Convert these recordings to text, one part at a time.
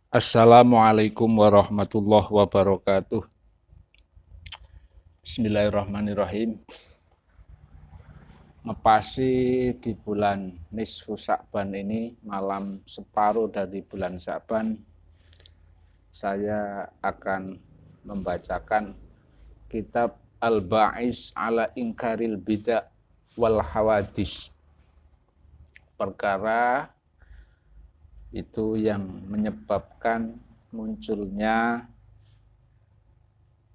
Assalamualaikum warahmatullahi wabarakatuh. Bismillahirrahmanirrahim. Ngepasi di bulan nisfu Sya'ban ini, malam separuh dari bulan Sya'ban, saya akan membacakan kitab Al-Ba'is ala Inkaril Bid'ah wal Hawadis. Perkara itu yang menyebabkan munculnya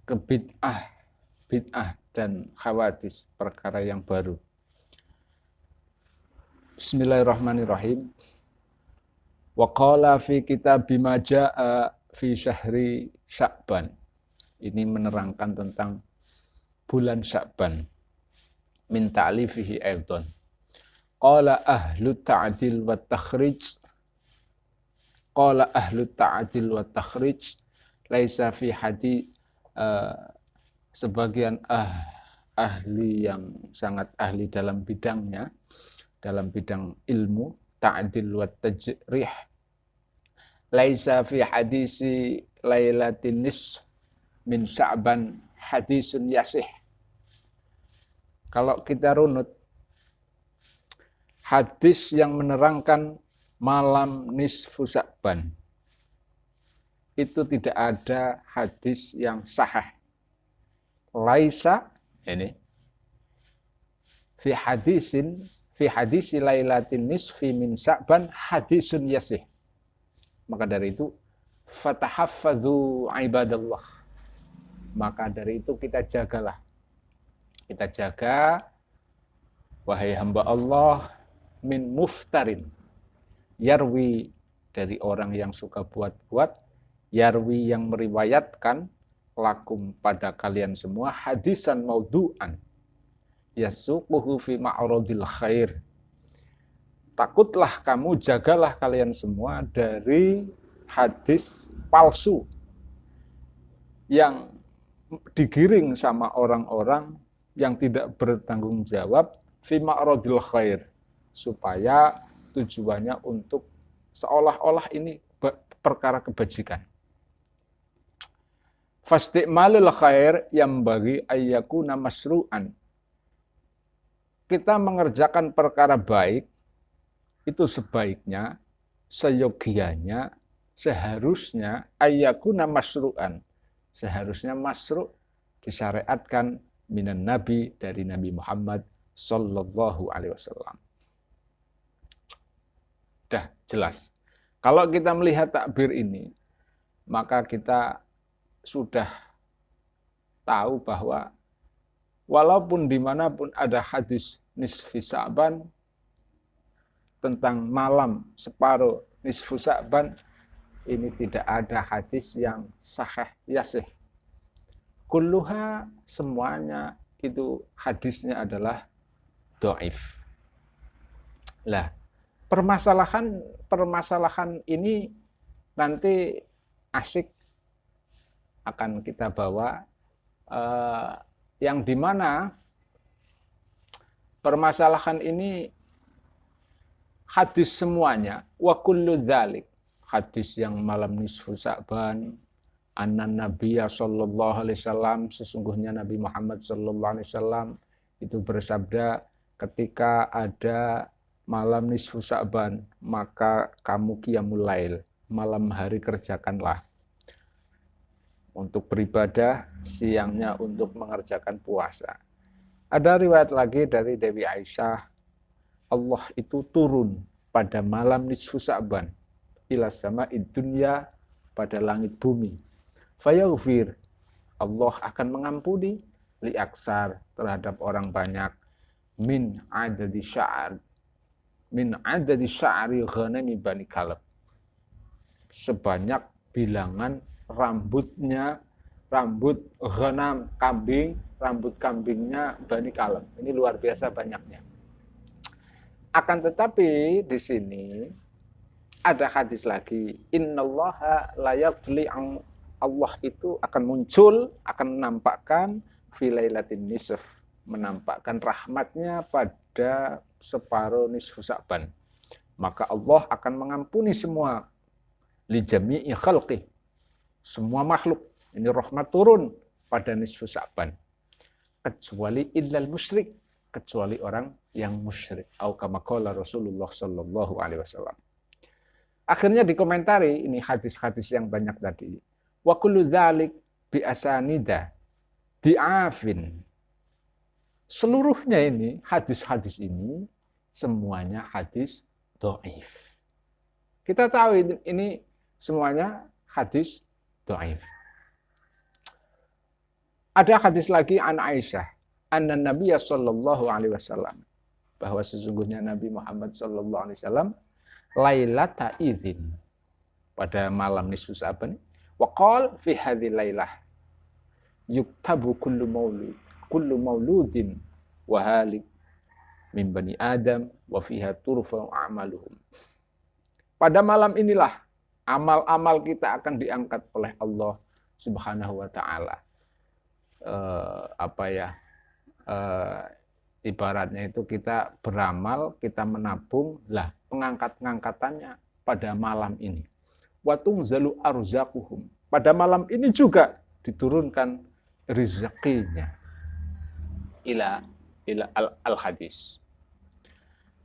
bid'ah dan khawadis, perkara yang baru. Bismillahirrahmanirrahim. Wa qala fi kitab bima jaa fi syahri Sya'ban. Ini menerangkan tentang bulan Sya'ban. Min ta'lifihi aidan. Qala ahlu ta'dil wa takhrij. Qala ahlu ta'dil wa takhrij laisa fi hadis. Sebagian ahli yang sangat ahli dalam bidangnya, dalam bidang ilmu ta'dil wa tajrih, laisa fi hadisi lailatin nisf min Sya'ban hadisun yasih. Kalau kita runut, hadis yang menerangkan malam nisfu Sya'ban itu tidak ada hadis yang sahih. Laisa ini fi hadisi lailatin nisfi min Sya'ban hadisun yasih. Maka dari itu fatahaffazu ibadallah. Maka dari itu kita jagalah. Kita jaga, wahai hamba Allah, min muftarin. Yarwi, dari orang yang suka buat-buat, yarwi yang meriwayatkan, lakum pada kalian semua, hadisan maudhu'an yasuquhu fi ma'radil khair. Takutlah kamu, jagalah kalian semua dari hadis palsu yang digiring sama orang-orang yang tidak bertanggung jawab fi ma'radil khair, supaya tujuannya untuk seolah-olah ini perkara kebajikan. Fasti'malul khair yang bagi ayyakuna masru'an. Kita mengerjakan perkara baik itu sebaiknya, seyogianya, seharusnya ayyakuna masru'an. Seharusnya masru' disyariatkan minan nabi, dari Nabi Muhammad sallallahu alaihi wasallam. Dah jelas. Kalau kita melihat takbir ini, maka kita sudah tahu bahwa walaupun dimanapun ada hadis nisfi Sya'ban tentang malam separuh nisfu Sya'ban, ini tidak ada hadis yang sahih yasih. Kulluha, semuanya itu hadisnya adalah dhaif. Lah, permasalahan ini nanti asik akan kita bawa, yang dimana permasalahan ini hadis semuanya, wa kullu dzalik, hadis yang malam nisfu Sya'ban, annan nabiyya sallallahu alaihi wasallam, sesungguhnya Nabi Muhammad sallallahu alaihi wasallam itu bersabda, ketika ada malam nisfu Sya'ban, maka kamu qiyamul lail, malam hari kerjakanlah untuk beribadah, siangnya untuk mengerjakan puasa. Ada riwayat lagi dari Dewi Aisyah, Allah itu turun pada malam nisfu Sya'ban ila sama'id dunya, pada langit bumi. Fayaghfir, Allah akan mengampuni li aksar, terhadap orang banyak, min adadi sya'ri ghanami bani Kalb, sebanyak bilangan rambut ghanam, kambing, rambut kambingnya Bani Kalb. Ini luar biasa banyaknya. Akan tetapi di sini ada hadis lagi, innallaha la yadli, Allah itu akan muncul, akan menampakkan fi lailatin nisf, menampakkan rahmatnya pada separuh nisfu Sya'ban. Maka Allah akan mengampuni semua li jami'i khalqih. Semua makhluk. Ini rahmat turun pada nisfu Sya'ban. Kecuali illal musyrik, kecuali orang yang musyrik. Au kama qala Rasulullah sallallahu alaihi wasallam. Akhirnya dikomentari ini hadis-hadis yang banyak tadi. Wa kullu dzalik bi asanida di'afin. Seluruhnya ini hadis-hadis ini semuanya hadis dhaif. Kita tahu ini semuanya hadis dhaif. Ada hadis lagi an Aisyah, anna Nabi sallallahu alaihi wasallam, bahwa sesungguhnya Nabi Muhammad sallallahu alaihi wasallam lailata idzin, pada malam nisfu Sya'ban, wa qala fi hadhihi lailah yuktabu kullu mauludin wa halik min bani Adam wa fiha turfa'u a'maluhum. Pada malam inilah amal-amal kita akan diangkat oleh Allah Subhanahu wa taala. Ibaratnya itu kita beramal, kita menabung, lah pengangkat-ngangkatannya pada malam ini. Wa tungzalu arzaquhum. Pada malam ini juga diturunkan rezekinya. Ila al-hadis.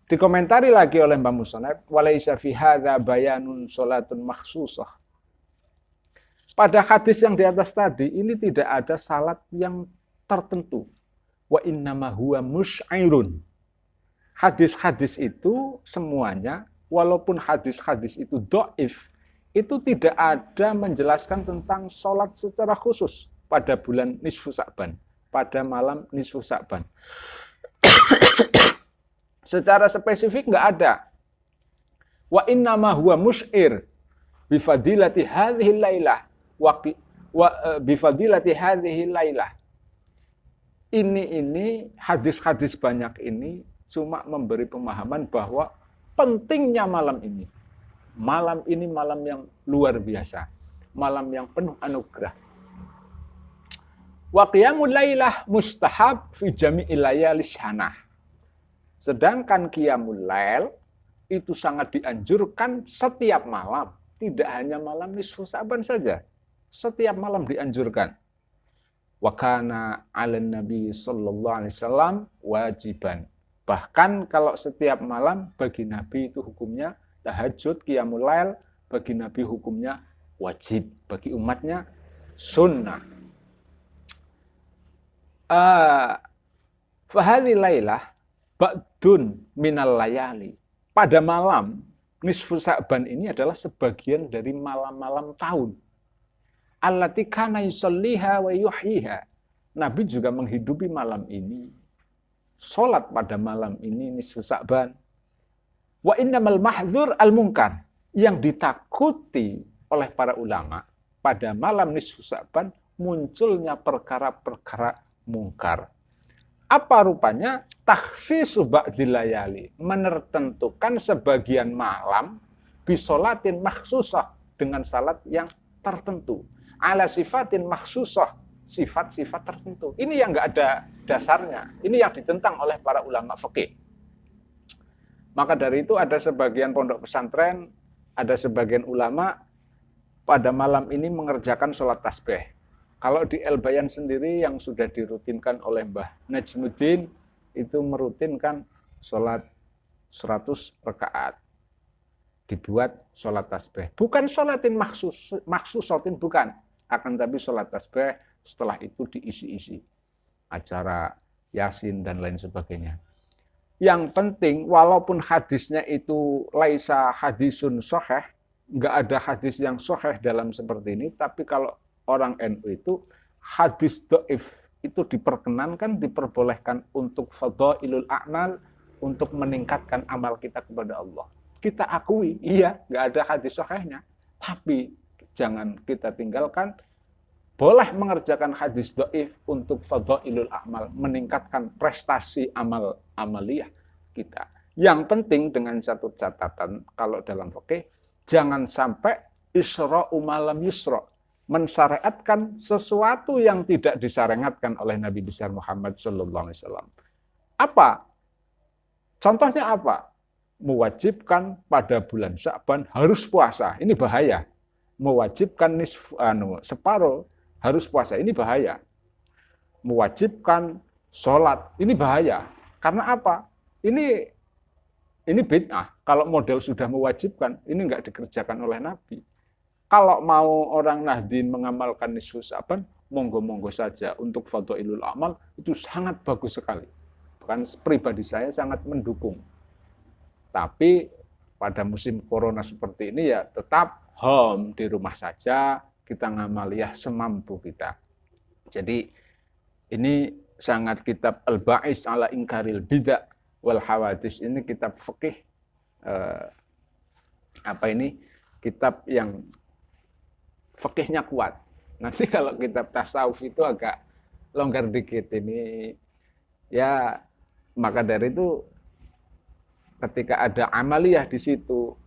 Dikomentari lagi oleh Mbah Musannaf, walaisa fi hadza bayanun salatun makhsusah. Pada hadis yang di atas tadi, ini tidak ada salat yang tertentu. Wa innama huwa mus'airun. Hadis-hadis itu semuanya, walaupun hadis-hadis itu dhaif, itu tidak ada menjelaskan tentang salat secara khusus pada bulan nisfu Sya'ban, pada malam nisfu Sya'ban. Secara spesifik nggak ada. Wa innama huwa mus'ir bifadilati hadhihi lailah. Bifadilati hadhihi lailah. Ini hadis-hadis banyak ini cuma memberi pemahaman bahwa pentingnya malam ini. Malam ini malam yang luar biasa. Malam yang penuh anugerah. Wa qiyamul lailah mustahab fi jami'il layalis sanah. Sedangkan qiyamul lail itu sangat dianjurkan setiap malam. Tidak hanya malam nisfu Sya'ban saja. Setiap malam dianjurkan. Wa kana 'alan nabi sallallahu alaihi wasallam wajiban. Bahkan kalau setiap malam bagi Nabi itu hukumnya tahajud, qiyamul lail, bagi Nabi hukumnya wajib, bagi umatnya sunnah. Fahadhi lailah ba'dun minal layali. Pada malam nisfu Sya'ban ini adalah sebagian dari malam-malam tahun. Allati kana yusalliha wa yuhyiha. Nabi juga menghidupi malam ini. Salat pada malam ini nisfu Sya'ban. Wa innamal mahdzur al-munkar. Yang ditakuti oleh para ulama pada malam nisfu Sya'ban munculnya perkara-perkara mungkar. Apa rupanya? Takhsisu ba'dil layali. Menertentukan sebagian malam bisolatin makhsusah dengan salat yang tertentu. Ala sifatin makhsusah, sifat-sifat tertentu. Ini yang nggak ada dasarnya. Ini yang ditentang oleh para ulama fikih. Maka dari itu ada sebagian pondok pesantren, ada sebagian ulama pada malam ini mengerjakan sholat tasbih. Kalau di El-Bayan sendiri yang sudah dirutinkan oleh Mbah Najmuddin, itu merutinkan sholat 100 rakaat. Dibuat sholat tasbih. Bukan sholatin maksusatin, bukan. Akan tapi sholat tasbih setelah itu diisi-isi. Acara Yasin dan lain sebagainya. Yang penting, walaupun hadisnya itu laisa hadisun sahih, nggak ada hadis yang sahih dalam seperti ini, tapi kalau orang NU itu hadis dhaif itu diperkenankan, diperbolehkan untuk fadhailul a'mal, untuk meningkatkan amal kita kepada Allah. Kita akui, iya, nggak ada hadis sahihnya, tapi jangan kita tinggalkan. Boleh mengerjakan hadis dhaif untuk fadhailul a'mal, meningkatkan prestasi amaliyah kita. Yang penting dengan satu catatan, kalau dalam fikih, jangan sampai isra'u malam yusra', mensyariatkan sesuatu yang tidak disyariatkan oleh Nabi besar Muhammad sallallahu alaihi wasallam. Apa? Contohnya apa? mewajibkan pada bulan Sya'ban harus puasa. Ini bahaya. Mewajibkan separuh harus puasa. Ini bahaya. Mewajibkan sholat. Ini bahaya. Karena apa? Ini bid'ah. Kalau model sudah mewajibkan, ini enggak dikerjakan oleh Nabi. Kalau mau orang Nahdien mengamalkan nisfu Sya'ban, monggo-monggo saja. Untuk fadhailul amal, itu sangat bagus sekali. Bahkan pribadi saya sangat mendukung. Tapi pada musim corona seperti ini ya tetap home, di rumah saja, kita ngamaliyah semampu kita. Jadi ini sangat kitab Al-Ba'is ala Inkaril Bid'ah wal Hawadits, ini kitab fikih, kitab yang fikihnya kuat. Nanti kalau kitab tasawuf itu agak longgar dikit ini. Ya, maka dari itu ketika ada amaliyah di situ,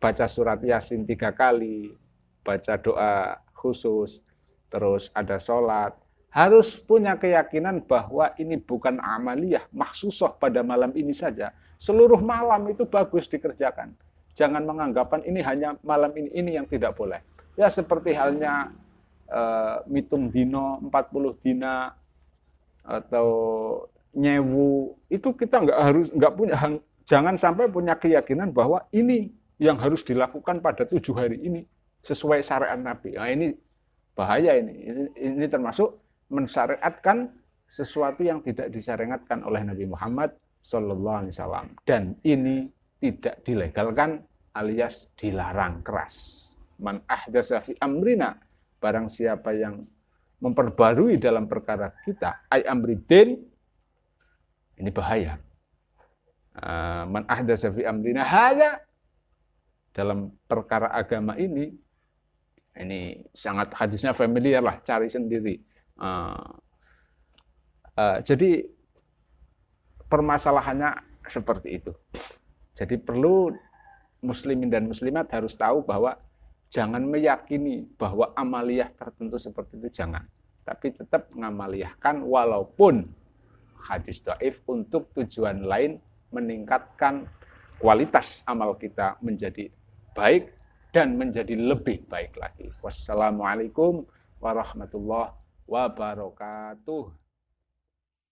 baca surat Yasin 3 kali, baca doa khusus, terus ada sholat, harus punya keyakinan bahwa ini bukan amaliyah maksusah pada malam ini saja. Seluruh malam itu bagus dikerjakan. Jangan menganggapan ini hanya malam ini yang tidak boleh. Ya seperti halnya mitung dino, 40 dina, atau nyewu, itu kita jangan sampai punya keyakinan bahwa ini yang harus dilakukan pada 7 hari ini sesuai syariat Nabi. Nah, ini bahaya ini termasuk mensyariatkan sesuatu yang tidak disyariatkan oleh Nabi Muhammad SAW. Dan ini tidak dilegalkan alias dilarang keras. Man ahdatsa fi amrina, barang siapa yang memperbarui dalam perkara kita, ay amridin, ini bahaya. Man ahdatsa fi amrina hadza, dalam perkara agama ini sangat hadisnya familiar lah, cari sendiri. Jadi permasalahannya seperti itu. Jadi perlu muslimin dan muslimat harus tahu bahwa jangan meyakini bahwa amaliyah tertentu seperti itu, jangan. Tapi tetap ngamaliyahkan walaupun hadis dhaif untuk tujuan lain, meningkatkan kualitas amal kita menjadi baik dan menjadi lebih baik lagi. Wassalamualaikum warahmatullahi wabarakatuh.